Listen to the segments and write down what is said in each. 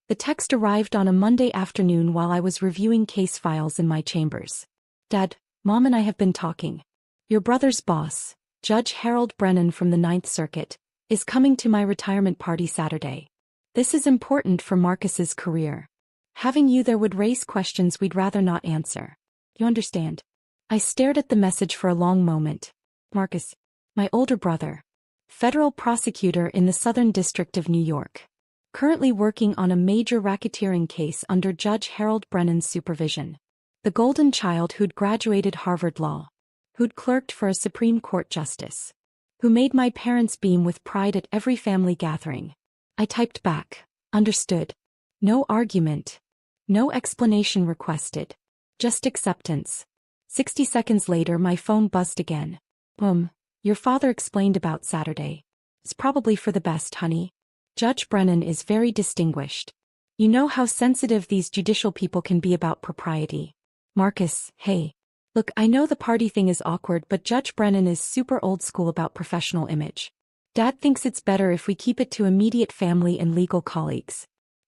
The text arrived on a Monday afternoon while I was reviewing case files in my chambers. Dad, Mom and I have been talking. Your brother's boss, Judge Harold Brennan from the Ninth Circuit, is coming to my retirement party Saturday. This is important for Marcus's career. Having you there would raise questions we'd rather not answer. You understand? I stared at the message for a long moment. Marcus, my older brother. Federal prosecutor in the Southern District of New York. Currently working on a major racketeering case under Judge Harold Brennan's supervision. The golden child who'd graduated Harvard Law. Who'd clerked for a Supreme Court justice. Who made my parents beam with pride at every family gathering. I typed back. Understood. No argument. No explanation requested. Just acceptance. 60 seconds later my phone buzzed again. Your father explained about Saturday. It's probably for the best, honey. Judge Brennan is very distinguished. You know how sensitive these judicial people can be about propriety. Marcus, hey. Look, I know the party thing is awkward, but Judge Brennan is super old school about professional image. Dad thinks it's better if we keep it to immediate family and legal colleagues.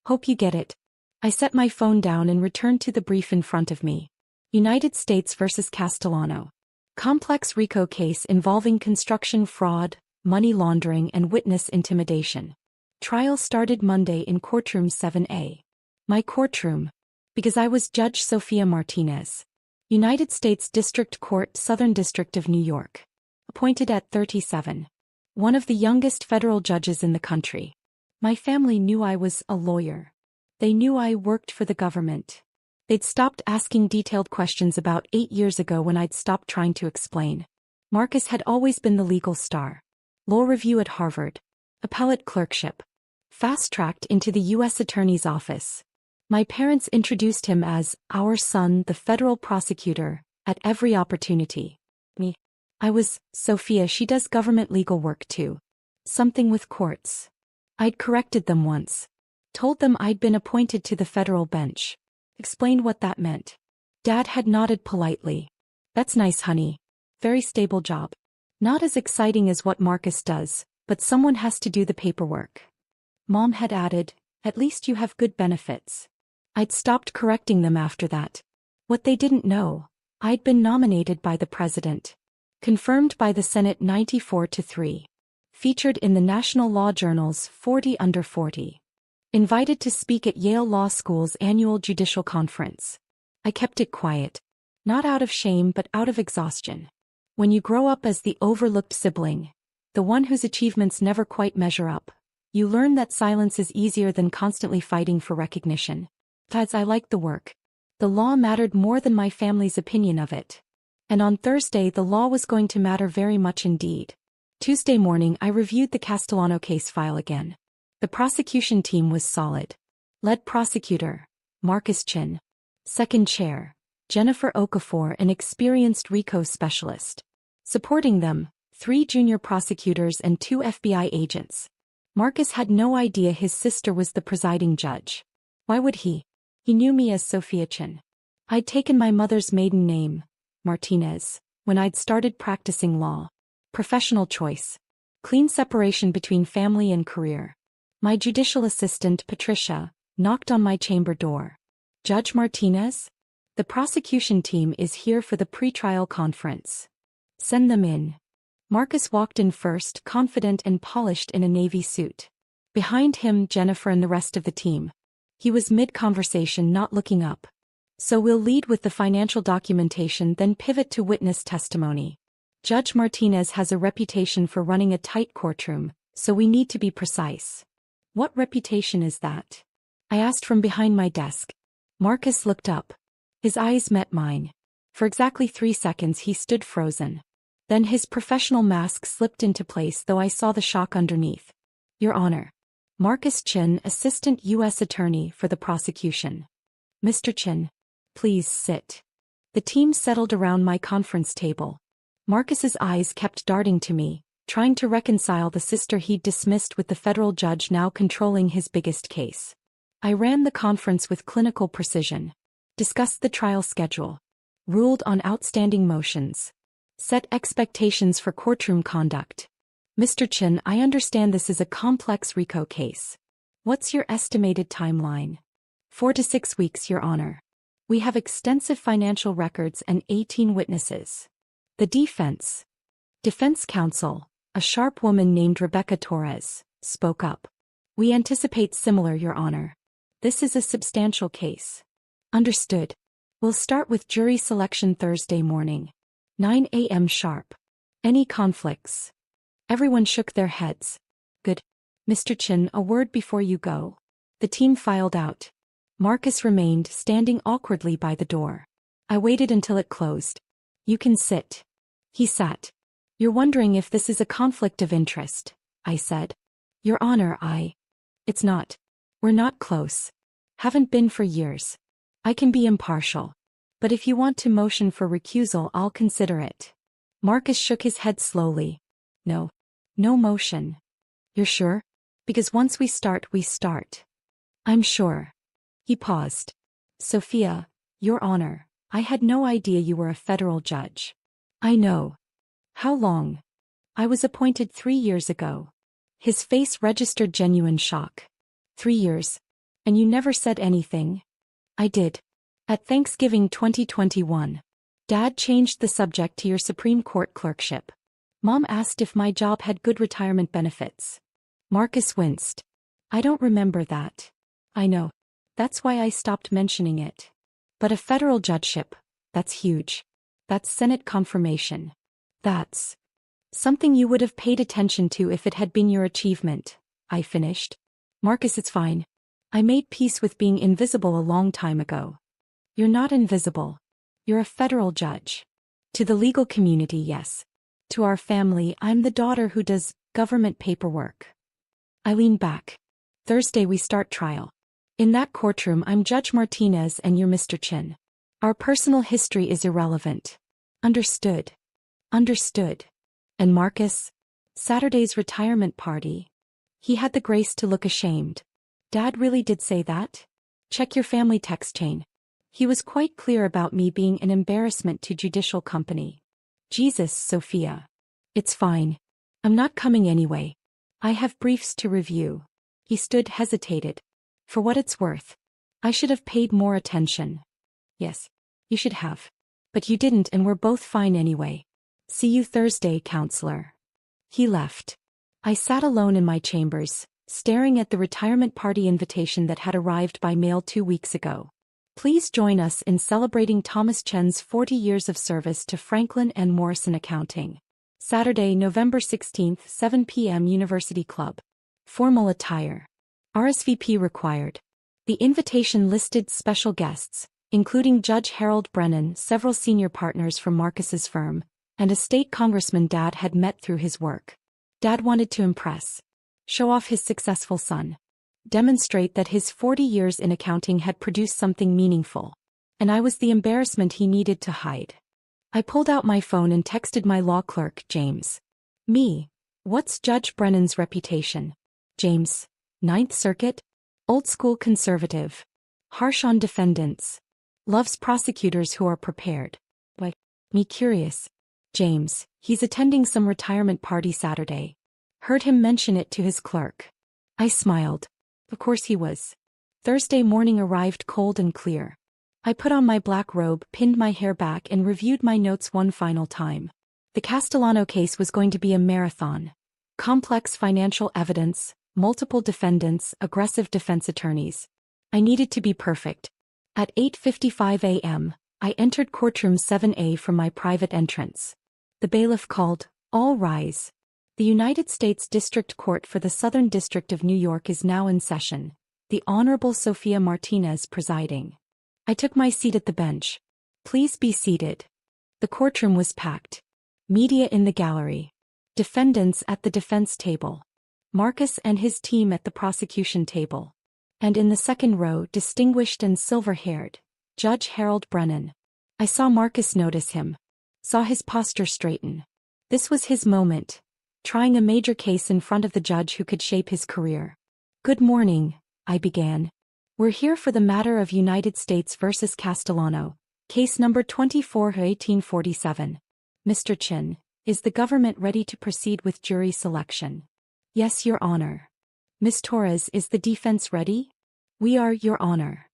Hope you get it. I set my phone down and returned to the brief in front of me. United States versus Castellano. Complex RICO case involving construction fraud, money laundering and witness intimidation. Trial started Monday in courtroom 7A. My courtroom. Because I was Judge Sophia Martinez. United States District Court, Southern District of New York. Appointed at 37. One of the youngest federal judges in the country. My family knew I was a lawyer. They knew I worked for the government. They'd stopped asking detailed questions about 8 years ago when I'd stopped trying to explain. Marcus had always been the legal star. Law review at Harvard. Appellate clerkship. Fast-tracked into the U.S. Attorney's Office. My parents introduced him as our son, the federal prosecutor, at every opportunity. Me. I was Sophia. She does government legal work too. Something with courts. I'd corrected them once. Told them I'd been appointed to the federal bench. Explained what that meant. Dad had nodded politely. That's nice, honey. Very stable job. Not as exciting as what Marcus does, but someone has to do the paperwork. Mom had added, at least you have good benefits. I'd stopped correcting them after that. What they didn't know, I'd been nominated by the president. Confirmed by the Senate 94-3. Featured in the National Law Journal's 40 Under 40. Invited to speak at Yale Law School's annual judicial conference. I kept it quiet. Not out of shame but out of exhaustion. When you grow up as the overlooked sibling, the one whose achievements never quite measure up, you learn that silence is easier than constantly fighting for recognition. Besides, I liked the work. The law mattered more than my family's opinion of it. And on Thursday the law was going to matter very much indeed. Tuesday morning I reviewed the Castellano case file again. The prosecution team was solid. Lead prosecutor, Marcus Chin. Second chair, Jennifer Okafor, an experienced RICO specialist. Supporting them, 3 junior prosecutors and 2 FBI agents. Marcus had no idea his sister was the presiding judge. Why would he? He knew me as Sophia Chin. I'd taken my mother's maiden name, Martinez, when I'd started practicing law. Professional choice. Clean separation between family and career. My judicial assistant, Patricia, knocked on my chamber door. Judge Martinez? The prosecution team is here for the pretrial conference. Send them in. Marcus walked in first, confident and polished in a navy suit. Behind him, Jennifer and the rest of the team. He was mid-conversation, not looking up. So we'll lead with the financial documentation, then pivot to witness testimony. Judge Martinez has a reputation for running a tight courtroom, so we need to be precise. What reputation is that? I asked from behind my desk. Marcus looked up. His eyes met mine. For exactly 3 seconds he stood frozen. Then his professional mask slipped into place, though I saw the shock underneath. Your Honor. Marcus Chin, Assistant U.S. Attorney for the prosecution. Mr. Chin. Please sit. The team settled around my conference table. Marcus's eyes kept darting to me, trying to reconcile the sister he'd dismissed with the federal judge now controlling his biggest case. I ran the conference with clinical precision. Discussed the trial schedule. Ruled on outstanding motions. Set expectations for courtroom conduct. Mr. Chin, I understand this is a complex RICO case. What's your estimated timeline? 4 to 6 weeks, Your Honor. We have extensive financial records and 18 witnesses. The defense counsel, a sharp woman named Rebecca Torres, spoke up. We anticipate similar, Your Honor. This is a substantial case. Understood. We'll start with jury selection Thursday morning. 9 a.m. sharp. Any conflicts? Everyone shook their heads. Good. Mr. Chin, a word before you go. The team filed out. Marcus remained standing awkwardly by the door. I waited until it closed. You can sit. He sat. You're wondering if this is a conflict of interest, I said. Your Honor, It's not. We're not close. Haven't been for years. I can be impartial. But if you want to motion for recusal, I'll consider it. Marcus shook his head slowly. No. No motion. You're sure? Because once we start, we start. I'm sure. He paused. Sophia, Your Honor, I had no idea you were a federal judge. I know. How long? I was appointed 3 years ago. His face registered genuine shock. 3 years. And you never said anything? I did. At Thanksgiving 2021. Dad changed the subject to your Supreme Court clerkship. Mom asked if my job had good retirement benefits. Marcus winced. I don't remember that. I know. That's why I stopped mentioning it. But a federal judgeship, that's huge. That's Senate confirmation. That's something you would have paid attention to if it had been your achievement, I finished. Marcus, it's fine. I made peace with being invisible a long time ago. You're not invisible. You're a federal judge. To the legal community, yes. To our family, I'm the daughter who does government paperwork. I lean back. Thursday we start trial. In that courtroom, I'm Judge Martinez and you're Mr. Chin. Our personal history is irrelevant. Understood. Understood. And Marcus? Saturday's retirement party. He had the grace to look ashamed. Dad really did say that? Check your family text chain. He was quite clear about me being an embarrassment to judicial company. Jesus, Sophia. It's fine. I'm not coming anyway. I have briefs to review. He stood, hesitated. For what it's worth. I should have paid more attention. Yes, you should have. But you didn't, and we're both fine anyway. See you Thursday, counselor. He left. I sat alone in my chambers, staring at the retirement party invitation that had arrived by mail 2 weeks ago. Please join us in celebrating Thomas Chen's 40 years of service to Franklin and Morrison Accounting. Saturday, November 16, 7 p.m. University Club. Formal attire. RSVP required. The invitation listed special guests, including Judge Harold Brennan, several senior partners from Marcus's firm, and a state congressman Dad had met through his work. Dad wanted to impress. Show off his successful son. Demonstrate that his 40 years in accounting had produced something meaningful. And I was the embarrassment he needed to hide. I pulled out my phone and texted my law clerk, James. Me. What's Judge Brennan's reputation? James. Ninth Circuit? Old school conservative. Harsh on defendants. Loves prosecutors who are prepared. Why? Me curious. James, he's attending some retirement party Saturday. Heard him mention it to his clerk. I smiled. Of course he was. Thursday morning arrived cold and clear. I put on my black robe, pinned my hair back, and reviewed my notes one final time. The Castellano case was going to be a marathon. Complex financial evidence, multiple defendants, aggressive defense attorneys. I needed to be perfect. At 8:55 a.m., I entered courtroom 7A from my private entrance. The bailiff called, "All rise." The United States District Court for the Southern District of New York is now in session, the Honorable Sophia Martinez presiding. I took my seat at the bench. Please be seated. The courtroom was packed. Media in the gallery. Defendants at the defense table. Marcus and his team at the prosecution table. And in the second row, distinguished and silver-haired, Judge Harold Brennan. I saw Marcus notice him. Saw his posture straighten. This was his moment. Trying a major case in front of the judge who could shape his career. Good morning, I began. We're here for the matter of United States versus Castellano, case number 24/1847. Mr. Chin, is the government ready to proceed with jury selection? Yes, Your Honor. Miss Torres, is the defense ready? We are, Your Honor.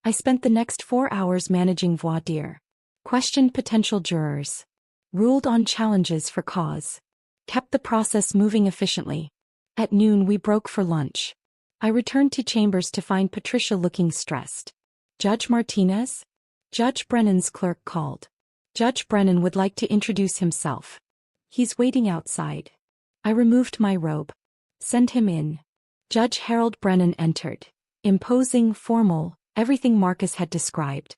I spent the next 4 hours managing voir dire. Questioned potential jurors. Ruled on challenges for cause. Kept the process moving efficiently. At noon we broke for lunch. I returned to chambers to find Patricia looking stressed. Judge Martinez? Judge Brennan's clerk called. Judge Brennan would like to introduce himself. He's waiting outside. I removed my robe. Send him in. Judge Harold Brennan entered. Imposing, formal, everything Marcus had described.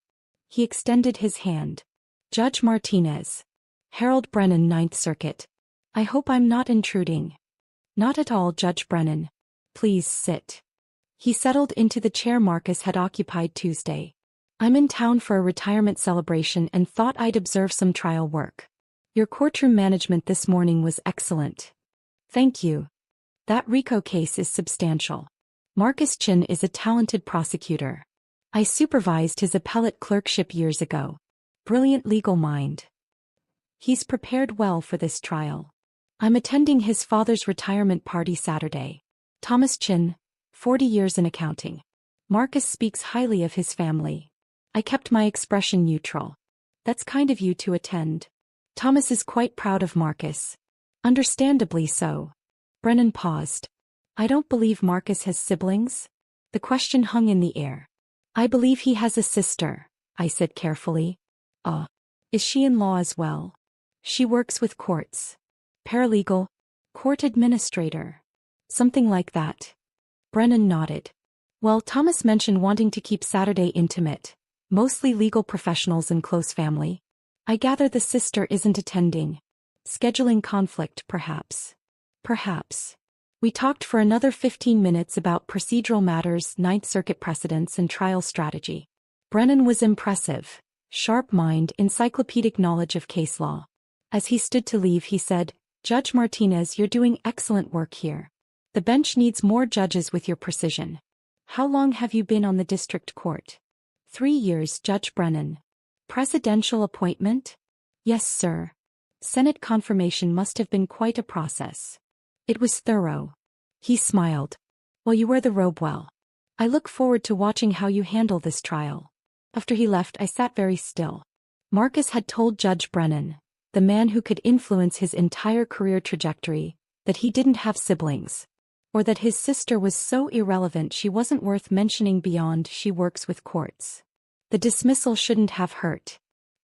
He extended his hand. Judge Martinez. Harold Brennan, Ninth Circuit. I hope I'm not intruding. Not at all, Judge Brennan. Please sit. He settled into the chair Marcus had occupied Tuesday. I'm in town for a retirement celebration and thought I'd observe some trial work. Your courtroom management this morning was excellent. Thank you. That RICO case is substantial. Marcus Chin is a talented prosecutor. I supervised his appellate clerkship years ago. Brilliant legal mind. He's prepared well for this trial. I'm attending his father's retirement party Saturday. Thomas Chin, 40 years in accounting. Marcus speaks highly of his family. I kept my expression neutral. That's kind of you to attend. Thomas is quite proud of Marcus. Understandably so. Brennan paused. I don't believe Marcus has siblings. The question hung in the air. I believe he has a sister, I said carefully. Is she in law as well? She works with courts. Paralegal? Court administrator? Something like that. Brennan nodded. Well, Thomas mentioned wanting to keep Saturday intimate. Mostly legal professionals and close family. I gather the sister isn't attending. Scheduling conflict, perhaps. Perhaps. We talked for another 15 minutes about procedural matters, Ninth Circuit precedents, and trial strategy. Brennan was impressive. Sharp mind, encyclopedic knowledge of case law. As he stood to leave, he said, Judge Martinez, you're doing excellent work here. The bench needs more judges with your precision. How long have you been on the district court? 3 years, Judge Brennan. Presidential appointment? Yes, sir. Senate confirmation must have been quite a process. It was thorough. He smiled. Well, you wear the robe well. I look forward to watching how you handle this trial. After he left, I sat very still. Marcus had told Judge Brennan, the man who could influence his entire career trajectory, that he didn't have siblings. Or that his sister was so irrelevant she wasn't worth mentioning beyond she works with courts. The dismissal shouldn't have hurt.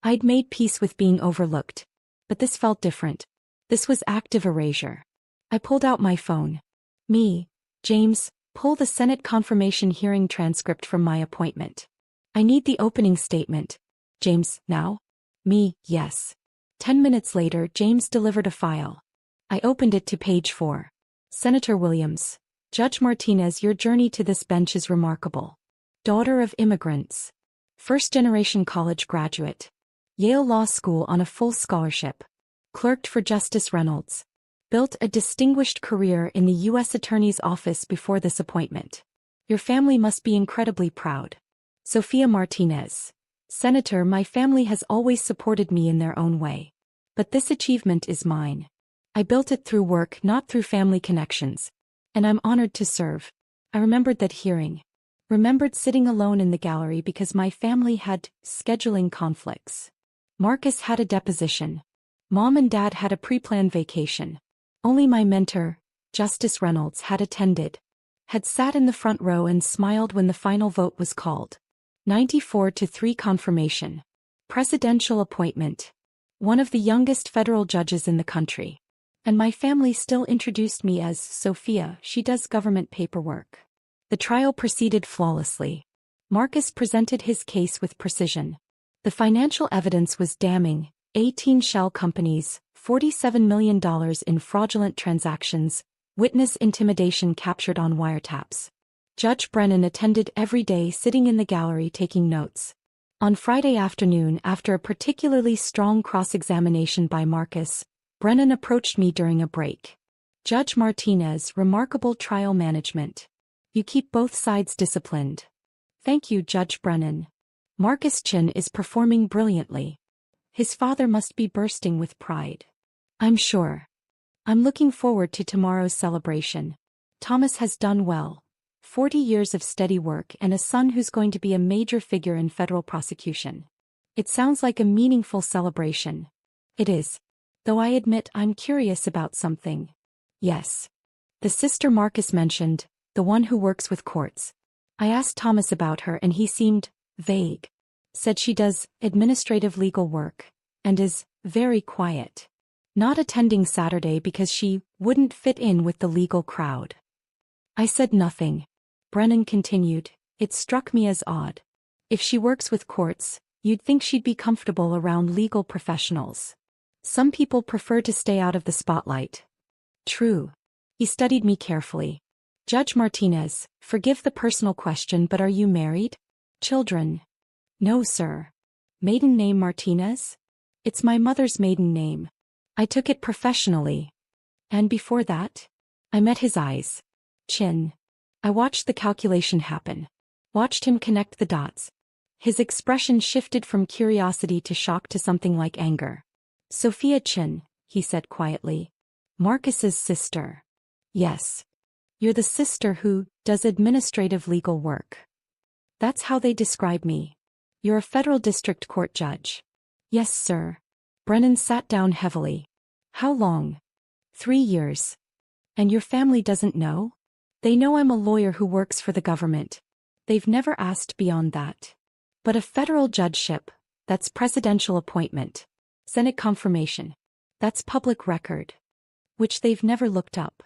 I'd made peace with being overlooked. But this felt different. This was active erasure. I pulled out my phone. Me, James, pull the Senate confirmation hearing transcript from my appointment. I need the opening statement. James, now? Me, yes. 10 minutes later, James delivered a file. I opened it to page 4. Senator Williams, Judge Martinez, your journey to this bench is remarkable. Daughter of immigrants. First-generation college graduate. Yale Law School on a full scholarship. Clerked for Justice Reynolds. Built a distinguished career in the U.S. Attorney's Office before this appointment. Your family must be incredibly proud. Sophia Martinez. Senator, my family has always supported me in their own way. But this achievement is mine. I built it through work, not through family connections. And I'm honored to serve. I remembered that hearing. Remembered sitting alone in the gallery because my family had scheduling conflicts. Marcus had a deposition. Mom and Dad had a pre-planned vacation. Only my mentor, Justice Reynolds, had attended. Had sat in the front row and smiled when the final vote was called. 94-3 confirmation. Presidential appointment. One of the youngest federal judges in the country. And my family still introduced me as Sophia. She does government paperwork. The trial proceeded flawlessly. Marcus presented his case with precision. The financial evidence was damning. 18 shell companies, $47 million in fraudulent transactions, witness intimidation captured on wiretaps. Judge Brennan attended every day, sitting in the gallery taking notes. On Friday afternoon, after a particularly strong cross-examination by Marcus, Brennan approached me during a break. Judge Martinez, remarkable trial management. You keep both sides disciplined. Thank you, Judge Brennan. Marcus Chin is performing brilliantly. His father must be bursting with pride. I'm sure. I'm looking forward to tomorrow's celebration. Thomas has done well. 40 years of steady work and a son who's going to be a major figure in federal prosecution. It sounds like a meaningful celebration. It is. Though I admit I'm curious about something. Yes. The sister Marcus mentioned, the one who works with courts. I asked Thomas about her and he seemed vague. Said she does administrative legal work and is very quiet. Not attending Saturday because she wouldn't fit in with the legal crowd. I said nothing. Brennan continued, it struck me as odd. If she works with courts, you'd think she'd be comfortable around legal professionals. Some people prefer to stay out of the spotlight. True. He studied me carefully. Judge Martinez, forgive the personal question, but are you married? Children? No, sir. Maiden name Martinez? It's my mother's maiden name. I took it professionally. And before that? I met his eyes. Chin. I watched the calculation happen. Watched him connect the dots. His expression shifted from curiosity to shock to something like anger. Sophia Chin, he said quietly. Marcus's sister. Yes. You're the sister who does administrative legal work. That's how they describe me. You're a federal district court judge. Yes, sir. Brennan sat down heavily. How long? 3 years. And your family doesn't know? They know I'm a lawyer who works for the government. They've never asked beyond that. But a federal judgeship, that's presidential appointment. Senate confirmation. That's public record. Which they've never looked up.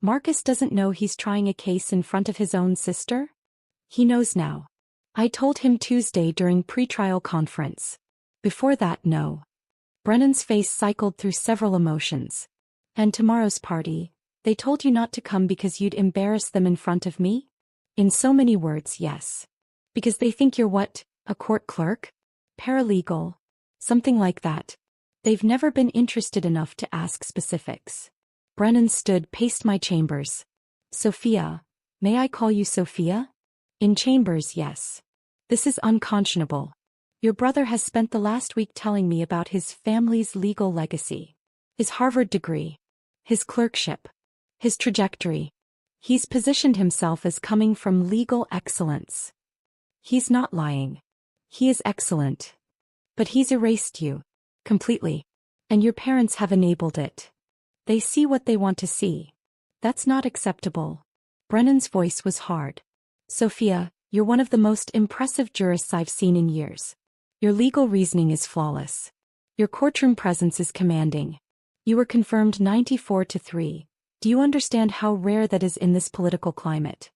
Marcus doesn't know he's trying a case in front of his own sister? He knows now. I told him Tuesday during pretrial conference. Before that, no. Brennan's face cycled through several emotions. And tomorrow's party, they told you not to come because you'd embarrass them in front of me? In so many words, yes. Because they think you're what, a court clerk? Paralegal? Something like that. They've never been interested enough to ask specifics. Brennan stood, paced my chambers. Sophia, may I call you Sophia? In chambers, yes. This is unconscionable. Your brother has spent the last week telling me about his family's legal legacy. His Harvard degree. His clerkship. His trajectory. He's positioned himself as coming from legal excellence. He's not lying. He is excellent. But he's erased you. Completely. And your parents have enabled it. They see what they want to see. That's not acceptable. Brennan's voice was hard. Sophia, you're one of the most impressive jurists I've seen in years. Your legal reasoning is flawless. Your courtroom presence is commanding. You were confirmed 94-3. Do you understand how rare that is in this political climate?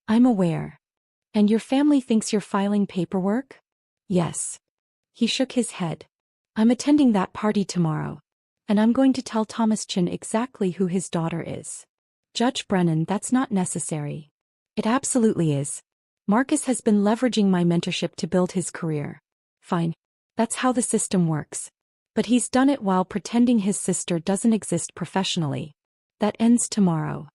I'm aware. And your family thinks you're filing paperwork? Yes. He shook his head. I'm attending that party tomorrow. And I'm going to tell Thomas Chin exactly who his daughter is. Judge Brennan, that's not necessary. It absolutely is. Marcus has been leveraging my mentorship to build his career. Fine. That's how the system works. But he's done it while pretending his sister doesn't exist professionally. That ends tomorrow.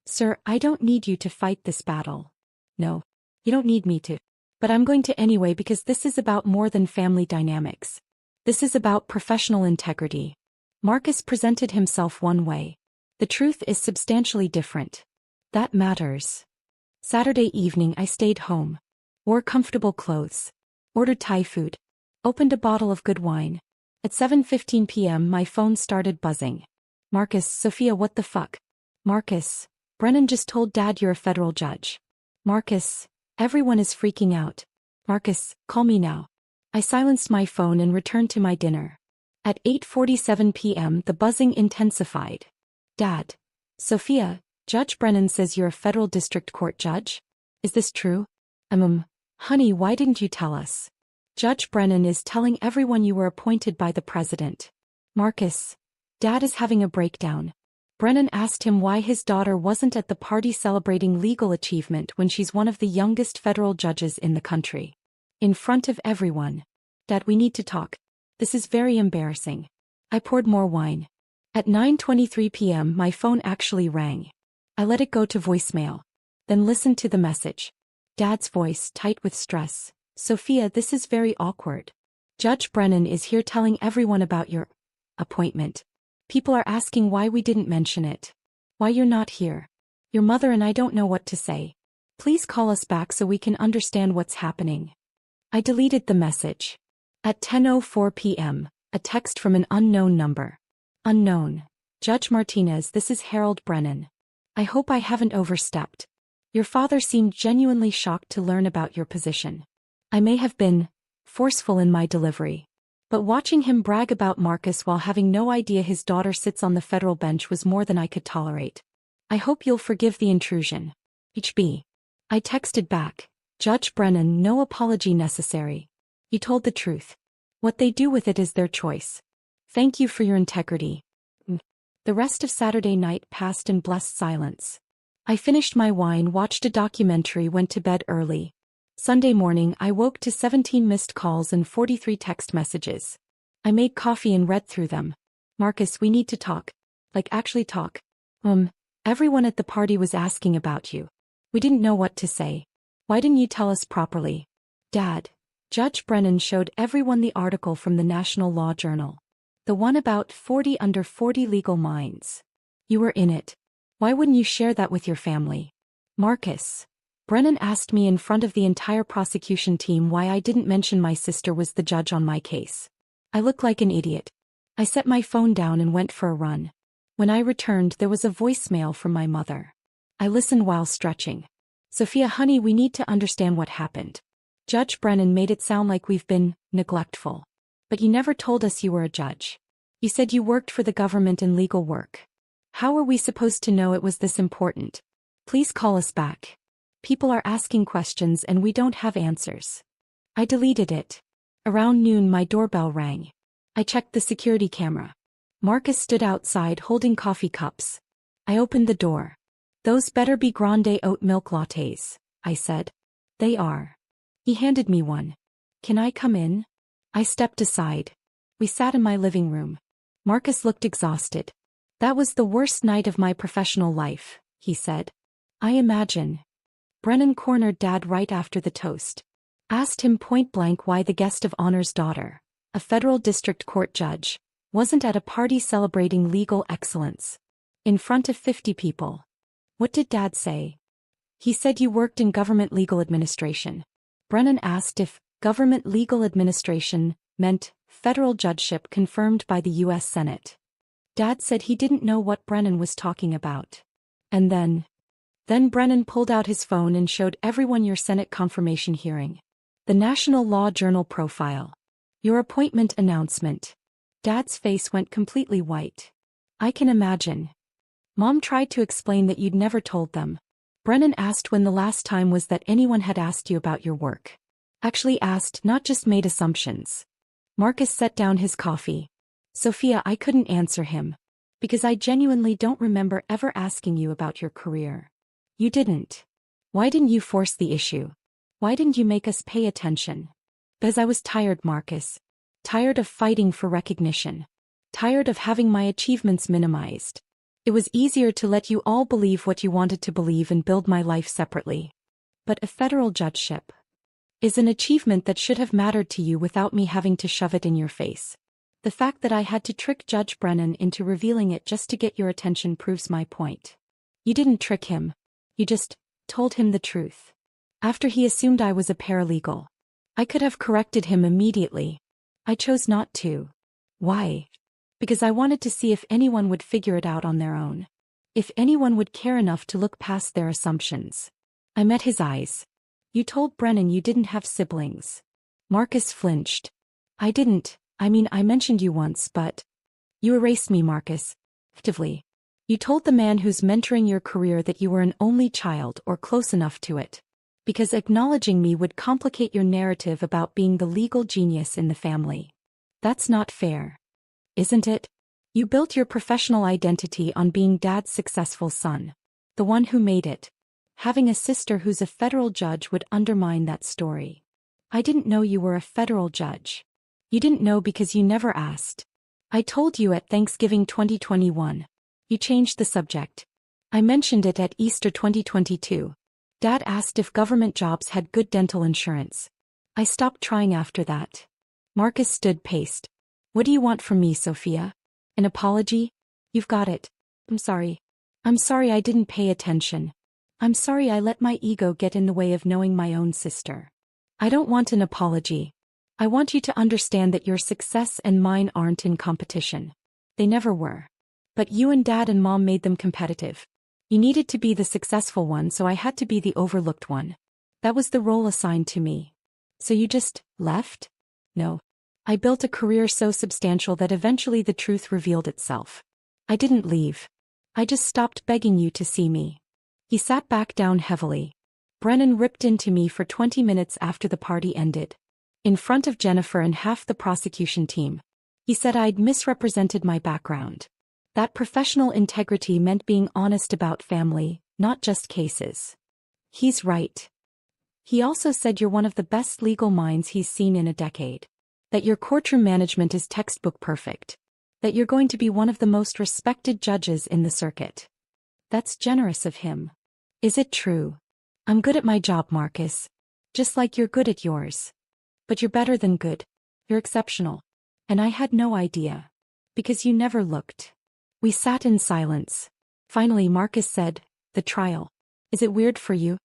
Sir, I don't need you to fight this battle. No. You don't need me to. But I'm going to anyway because this is about more than family dynamics. This is about professional integrity. Marcus presented himself one way. The truth is substantially different. That matters. Saturday evening I stayed home. Wore comfortable clothes. Ordered Thai food. Opened a bottle of good wine. At 7:15 p.m. my phone started buzzing. Marcus, Sophia, what the fuck? Marcus, Brennan just told Dad you're a federal judge. Marcus, everyone is freaking out. Marcus, call me now. I silenced my phone and returned to my dinner. At 8:47 p.m. the buzzing intensified. Dad. Sophia, Judge Brennan says you're a federal district court judge? Is this true? Honey, why didn't you tell us? Judge Brennan is telling everyone you were appointed by the president. Marcus. Dad is having a breakdown. Brennan asked him why his daughter wasn't at the party celebrating legal achievement when she's one of the youngest federal judges in the country. In front of everyone. Dad, we need to talk. This is very embarrassing. I poured more wine. At 9:23 p.m. my phone actually rang. I let it go to voicemail. Then listened to the message. Dad's voice tight with stress. Sophia, this is very awkward. Judge Brennan is here telling everyone about your appointment. People are asking why we didn't mention it. Why you're not here. Your mother and I don't know what to say. Please call us back so we can understand what's happening. I deleted the message. At 10:04 p.m., a text from an unknown number. Unknown. Judge Martinez, this is Harold Brennan. I hope I haven't overstepped. Your father seemed genuinely shocked to learn about your position. I may have been forceful in my delivery. But watching him brag about Marcus while having no idea his daughter sits on the federal bench was more than I could tolerate. I hope you'll forgive the intrusion. HB. I texted back. Judge Brennan, no apology necessary. You told the truth. What they do with it is their choice. Thank you for your integrity. The rest of Saturday night passed in blessed silence. I finished my wine, watched a documentary, went to bed early. Sunday morning I woke to 17 missed calls and 43 text messages. I made coffee and read through them. Marcus, we need to talk. Like actually talk. Everyone at the party was asking about you. We didn't know what to say. Why didn't you tell us properly? Dad. Judge Brennan showed everyone the article from the National Law Journal. The one about 40 under 40 legal minds. You were in it. Why wouldn't you share that with your family? Marcus. Brennan asked me in front of the entire prosecution team why I didn't mention my sister was the judge on my case. I looked like an idiot. I set my phone down and went for a run. When I returned, there was a voicemail from my mother. I listened while stretching. Sophia, honey, we need to understand what happened. Judge Brennan made it sound like we've been neglectful. But you never told us you were a judge. You said you worked for the government in legal work. How are we supposed to know it was this important? Please call us back. People are asking questions and we don't have answers. I deleted it. Around noon my doorbell rang. I checked the security camera. Marcus stood outside holding coffee cups. I opened the door. Those better be grande oat milk lattes, I said. They are. He handed me one. Can I come in? I stepped aside. We sat in my living room. Marcus looked exhausted. That was the worst night of my professional life, he said. I imagine. Brennan cornered Dad right after the toast. Asked him point blank why the guest of honor's daughter, a federal district court judge, wasn't at a party celebrating legal excellence. In front of 50 people. What did Dad say? He said you worked in government legal administration. Brennan asked if government legal administration meant federal judgeship confirmed by the U.S. Senate. Dad said he didn't know what Brennan was talking about. And then Brennan pulled out his phone and showed everyone your Senate confirmation hearing. The National Law Journal profile. Your appointment announcement. Dad's face went completely white. I can imagine. Mom tried to explain that you'd never told them. Brennan asked when the last time was that anyone had asked you about your work. Actually asked, not just made assumptions. Marcus set down his coffee. Sophia, I couldn't answer him. Because I genuinely don't remember ever asking you about your career. You didn't. Why didn't you force the issue? Why didn't you make us pay attention? Because I was tired, Marcus. Tired of fighting for recognition. Tired of having my achievements minimized. It was easier to let you all believe what you wanted to believe and build my life separately. But a federal judgeship is an achievement that should have mattered to you without me having to shove it in your face. The fact that I had to trick Judge Brennan into revealing it just to get your attention proves my point. You didn't trick him. You just told him the truth. After he assumed I was a paralegal. I could have corrected him immediately. I chose not to. Why? Because I wanted to see if anyone would figure it out on their own. If anyone would care enough to look past their assumptions. I met his eyes. You told Brennan you didn't have siblings. Marcus flinched. I didn't. I mentioned you once, but... You erased me, Marcus. Actively. You told the man who's mentoring your career that you were an only child or close enough to it. Because acknowledging me would complicate your narrative about being the legal genius in the family. That's not fair. Isn't it? You built your professional identity on being Dad's successful son. The one who made it. Having a sister who's a federal judge would undermine that story. I didn't know you were a federal judge. You didn't know because you never asked. I told you at Thanksgiving 2021. You changed the subject. I mentioned it at Easter 2022. Dad asked if government jobs had good dental insurance. I stopped trying after that. Marcus stood paced. What do you want from me, Sophia? An apology? You've got it. I'm sorry. I'm sorry I didn't pay attention. I'm sorry I let my ego get in the way of knowing my own sister. I don't want an apology. I want you to understand that your success and mine aren't in competition. They never were. But you and Dad and Mom made them competitive. You needed to be the successful one, so I had to be the overlooked one. That was the role assigned to me. So you just left? No. I built a career so substantial that eventually the truth revealed itself. I didn't leave. I just stopped begging you to see me. He sat back down heavily. Brennan ripped into me for 20 minutes after the party ended. In front of Jennifer and half the prosecution team. He said I'd misrepresented my background. That professional integrity meant being honest about family, not just cases. He's right. He also said you're one of the best legal minds he's seen in a decade. That your courtroom management is textbook perfect. That you're going to be one of the most respected judges in the circuit. That's generous of him. Is it true? I'm good at my job, Marcus. Just like you're good at yours. But you're better than good. You're exceptional. And I had no idea. Because you never looked. We sat in silence. Finally Marcus said, the trial. Is it weird for you?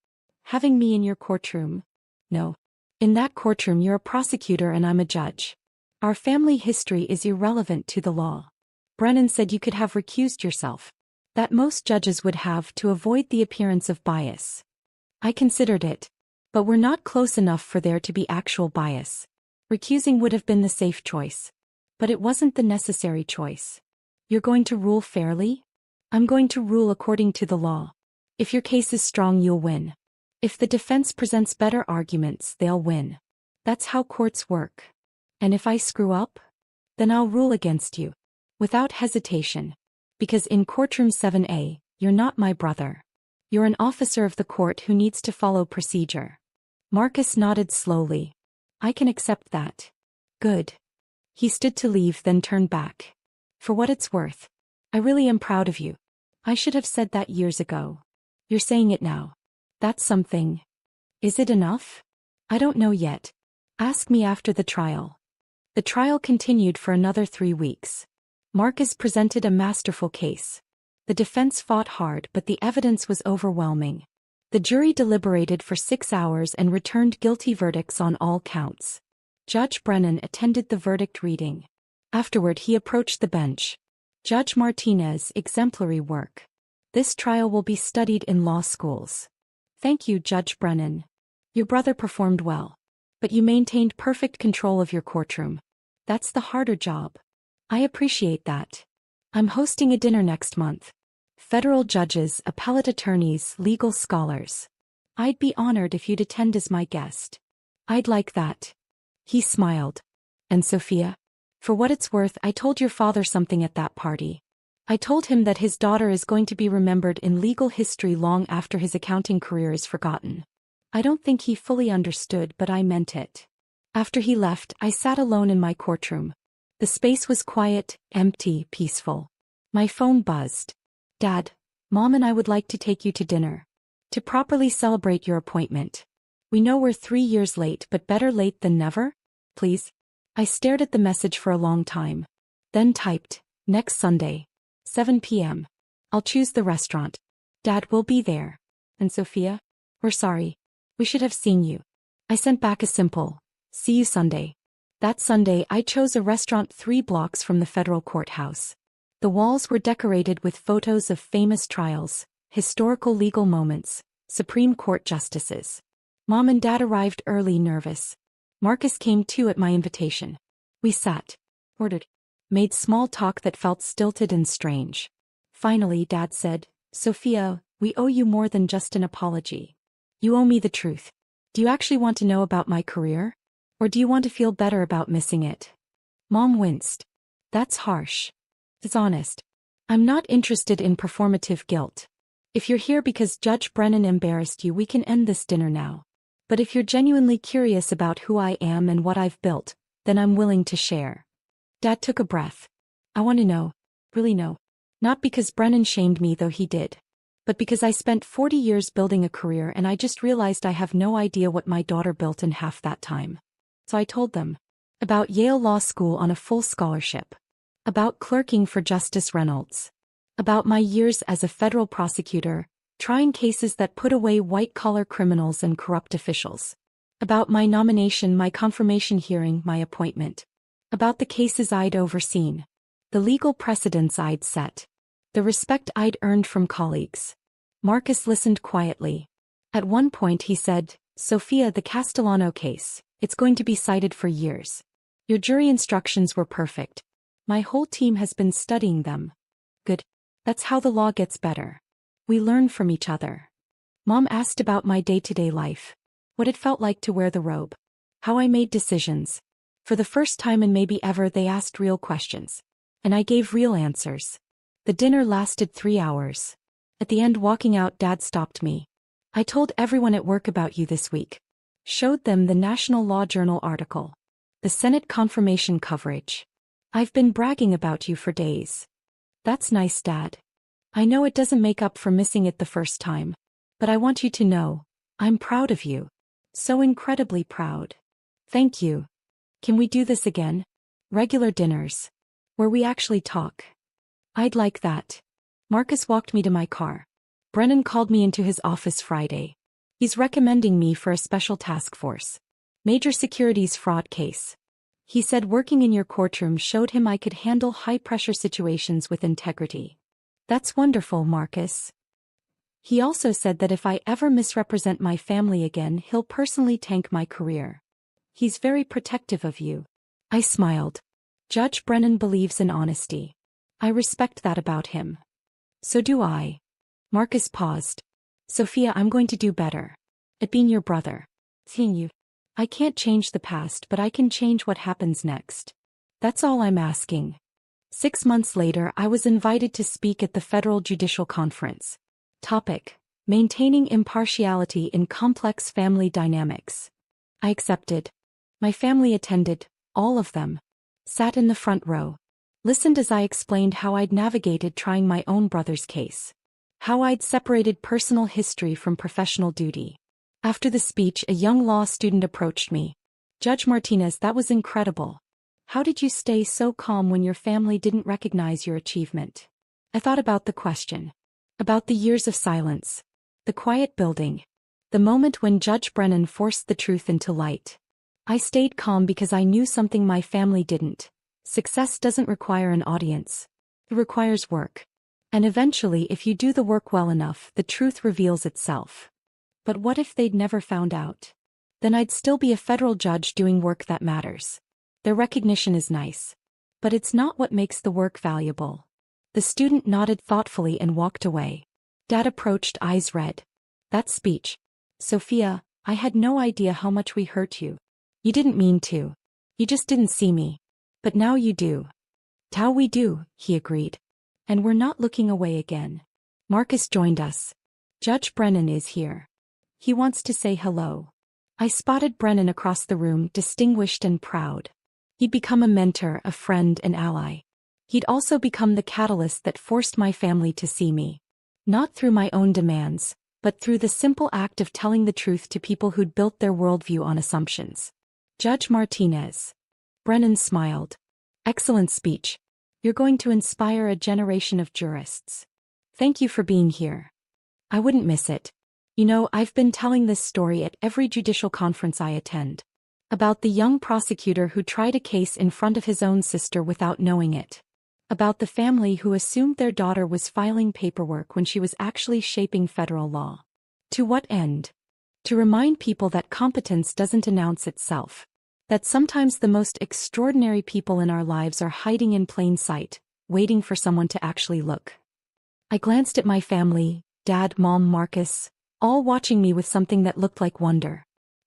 Having me in your courtroom? No. In that courtroom you're a prosecutor and I'm a judge. Our family history is irrelevant to the law. Brennan said you could have recused yourself. That most judges would have to avoid the appearance of bias. I considered it. But we're not close enough for there to be actual bias. Recusing would have been the safe choice. But it wasn't the necessary choice. You're going to rule fairly? I'm going to rule according to the law. If your case is strong, you'll win. If the defense presents better arguments, they'll win. That's how courts work. And if I screw up? Then I'll rule against you. Without hesitation. Because in courtroom 7A, you're not my brother. You're an officer of the court who needs to follow procedure. Marcus nodded slowly. I can accept that. Good. He stood to leave, then turned back. For what it's worth. I really am proud of you. I should have said that years ago. You're saying it now. That's something. Is it enough? I don't know yet. Ask me after the trial. The trial continued for another 3 weeks. Marcus presented a masterful case. The defense fought hard, but the evidence was overwhelming. The jury deliberated for 6 hours and returned guilty verdicts on all counts. Judge Brennan attended the verdict reading. Afterward he approached the bench. Judge Martinez, exemplary work. This trial will be studied in law schools. Thank you, Judge Brennan. Your brother performed well. But you maintained perfect control of your courtroom. That's the harder job. I appreciate that. I'm hosting a dinner next month. Federal judges, appellate attorneys, legal scholars. I'd be honored if you'd attend as my guest. I'd like that. He smiled. And Sophia? For what it's worth, I told your father something at that party. I told him that his daughter is going to be remembered in legal history long after his accounting career is forgotten. I don't think he fully understood, but I meant it. After he left, I sat alone in my courtroom. The space was quiet, empty, peaceful. My phone buzzed. Dad, Mom and I would like to take you to dinner. To properly celebrate your appointment. We know we're 3 years late, but better late than never? Please? I stared at the message for a long time. Then typed, next Sunday, 7 p.m. I'll choose the restaurant. Dad will be there. And Sophia? We're sorry. We should have seen you. I sent back a simple, see you Sunday. That Sunday I chose a restaurant 3 blocks from the federal courthouse. The walls were decorated with photos of famous trials, historical legal moments, Supreme Court justices. Mom and Dad arrived early, nervous. Marcus came too at my invitation. We sat, ordered, made small talk that felt stilted and strange. Finally Dad said, Sophia, we owe you more than just an apology. You owe me the truth. Do you actually want to know about my career? Or do you want to feel better about missing it? Mom winced. That's harsh. It's honest. I'm not interested in performative guilt. If you're here because Judge Brennan embarrassed you, we can end this dinner now. But if you're genuinely curious about who I am and what I've built, then I'm willing to share. Dad took a breath. I want to know, really know. Not because Brennan shamed me, though he did. But because I spent 40 years building a career and I just realized I have no idea what my daughter built in half that time. So I told them. About Yale Law School on a full scholarship. About clerking for Justice Reynolds. About my years as a federal prosecutor, trying cases that put away white-collar criminals and corrupt officials. About my nomination, my confirmation hearing, my appointment. About the cases I'd overseen. The legal precedents I'd set. The respect I'd earned from colleagues. Marcus listened quietly. At one point he said, "Sophia, the Castellano case, it's going to be cited for years. Your jury instructions were perfect. My whole team has been studying them." Good. That's how the law gets better. We learn from each other. Mom asked about my day-to-day life. What it felt like to wear the robe. How I made decisions. For the first time and maybe ever, they asked real questions. And I gave real answers. The dinner lasted 3 hours. At the end, walking out, Dad stopped me. "I told everyone at work about you this week." Showed them the National Law Journal article. The Senate confirmation coverage. "I've been bragging about you for days." "That's nice, Dad. I know it doesn't make up for missing it the first time. But I want you to know, I'm proud of you. So incredibly proud." "Thank you. Can we do this again? Regular dinners. Where we actually talk." "I'd like that." Marcus walked me to my car. "Brennan called me into his office Friday. He's recommending me for a special task force. Major securities fraud case. He said working in your courtroom showed him I could handle high-pressure situations with integrity." "That's wonderful, Marcus." He also said that if I ever misrepresent my family again, he'll personally tank my career. He's very protective of you. I smiled. Judge Brennan believes in honesty. I respect that about him. So do I. Marcus paused. "Sophia, I'm going to do better. At being your brother. Seeing you. I can't change the past, but I can change what happens next. That's all I'm asking." 6 months later, I was invited to speak at the Federal Judicial Conference. Topic: Maintaining impartiality in complex family dynamics. I accepted. My family attended, all of them. Sat in the front row. Listened as I explained how I'd navigated trying my own brother's case. How I'd separated personal history from professional duty. After the speech, a young law student approached me. "Judge Martinez, that was incredible. How did you stay so calm when your family didn't recognize your achievement?" I thought about the question. About the years of silence. The quiet building. The moment when Judge Brennan forced the truth into light. I stayed calm because I knew something my family didn't. Success doesn't require an audience. It requires work. And eventually, if you do the work well enough, the truth reveals itself. But what if they'd never found out? Then I'd still be a federal judge doing work that matters. Their recognition is nice. But it's not what makes the work valuable. The student nodded thoughtfully and walked away. Dad approached, eyes red. "That speech. Sophia, I had no idea how much we hurt you. You didn't mean to. You just didn't see me. But now you do." "Tao we do," he agreed. "And we're not looking away again." Marcus joined us. "Judge Brennan is here. He wants to say hello." I spotted Brennan across the room, distinguished and proud. He'd become a mentor, a friend, an ally. He'd also become the catalyst that forced my family to see me. Not through my own demands, but through the simple act of telling the truth to people who'd built their worldview on assumptions. "Judge Martinez." Brennan smiled. "Excellent speech. You're going to inspire a generation of jurists. Thank you for being here. I wouldn't miss it. You know, I've been telling this story at every judicial conference I attend. About the young prosecutor who tried a case in front of his own sister without knowing it. About the family who assumed their daughter was filing paperwork when she was actually shaping federal law. To what end? To remind people that competence doesn't announce itself. That sometimes the most extraordinary people in our lives are hiding in plain sight, waiting for someone to actually look. I glanced at my family, Dad, Mom, Marcus, all watching me with something that looked like wonder.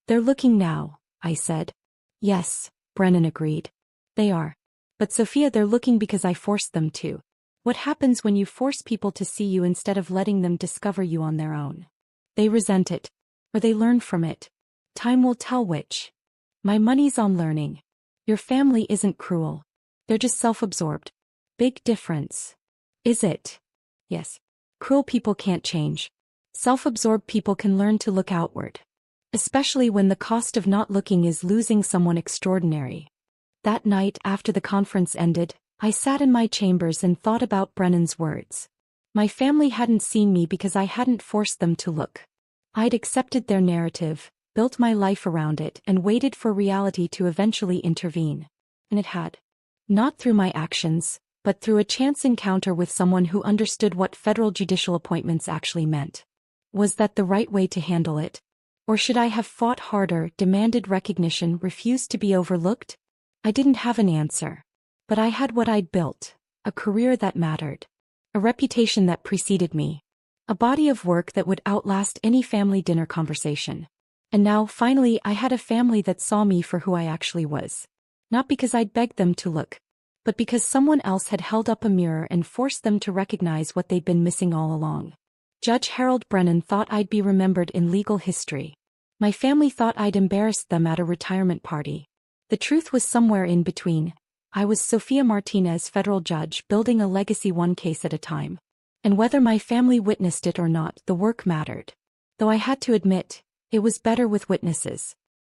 "They're looking now," I said. "Yes," Brennan agreed. "They are. But Sophia, they're looking because I forced them to. What happens when you force people to see you instead of letting them discover you on their own? They resent it. Or they learn from it. Time will tell which. My money's on learning. Your family isn't cruel. They're just self-absorbed. Big difference. Is it? Yes. Cruel people can't change. Self-absorbed people can learn to look outward. Especially when the cost of not looking is losing someone extraordinary." That night after the conference ended, I sat in my chambers and thought about Brennan's words. My family hadn't seen me because I hadn't forced them to look. I'd accepted their narrative, built my life around it, and waited for reality to eventually intervene. And it had. Not through my actions, but through a chance encounter with someone who understood what federal judicial appointments actually meant. Was that the right way to handle it? Or should I have fought harder, demanded recognition, refused to be overlooked? I didn't have an answer. But I had what I'd built, a career that mattered. A reputation that preceded me. A body of work that would outlast any family dinner conversation. And now, finally, I had a family that saw me for who I actually was. Not because I'd begged them to look, but because someone else had held up a mirror and forced them to recognize what they'd been missing all along. Judge Harold Brennan thought I'd be remembered in legal history. My family thought I'd embarrassed them at a retirement party. The truth was somewhere in between. I was Sofia Martinez, federal judge, building a legacy one case at a time. And whether my family witnessed it or not, the work mattered. Though I had to admit, it was better with witnesses.